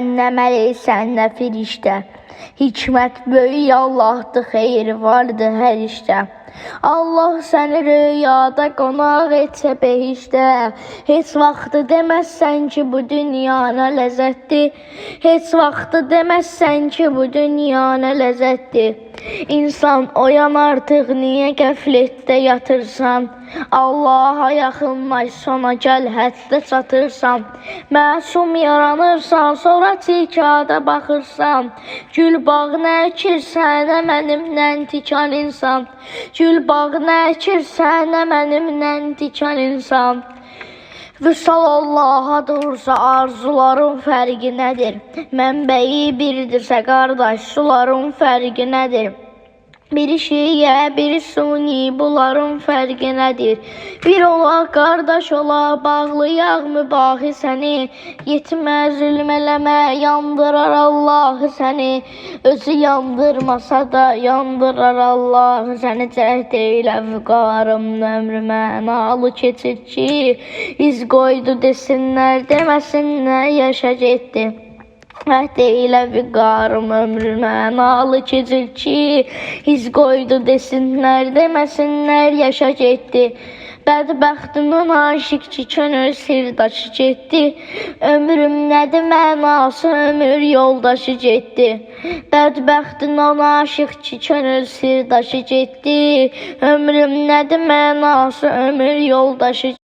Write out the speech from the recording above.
Nə mələksən, nə firiştə, hikmət böyük Allahdır, xeyir vardır hər işdə. Allah səni rüyada qonaq etsə behişdə, heç vaxtı deməzsən ki, bu dünya nə ləzzətdir. Heç vaxtı deməzsən ki, bu dünya nə ləzzətdir. İnsan oyan artıq, niyə qəflətdə yatırsan? Allaha yaxınlaş, sona gəl, həddə çatırsan. Məsum yaranırsan, sonra tilkada baxırsan. Gül bağına əkirsən, mənimlə tikan insan. Gül bağına əkirsən, mənimlə tikan insan. Vüsal Allaha dursa arzuların fərqi nədir? Mənbəyi birdirsə qardaş, suların fərqi nədir? Biri şiyə, biri suni, bunların fərqi nədir? Bir ola, qardaş ola, bağlayaq mübahisəni. Yetmə, zülm eləmə, yandırar Allah səni. Özü yandırmasa da, yandırar Allah səni. Cəhd eylə vüqarım, ömrümə nalı keçir ki, iz qoydu desinlər, deməsinlər, yaşa getdi. Əhd eylə vüqarım, ömrümə nalı keçir ki, iz qoydu desinlər, deməsinlər, yaşa getdi. Bədbəxtimin aşiq ki, könül sirdaşı getdi. Ömrüm nədir mənası, ömür yoldaşı getdi. Bədbəxtin ona aşiq ki, könül sirdaşı getdi. Ömrüm nədir mənası, ömür yoldaşı getdi.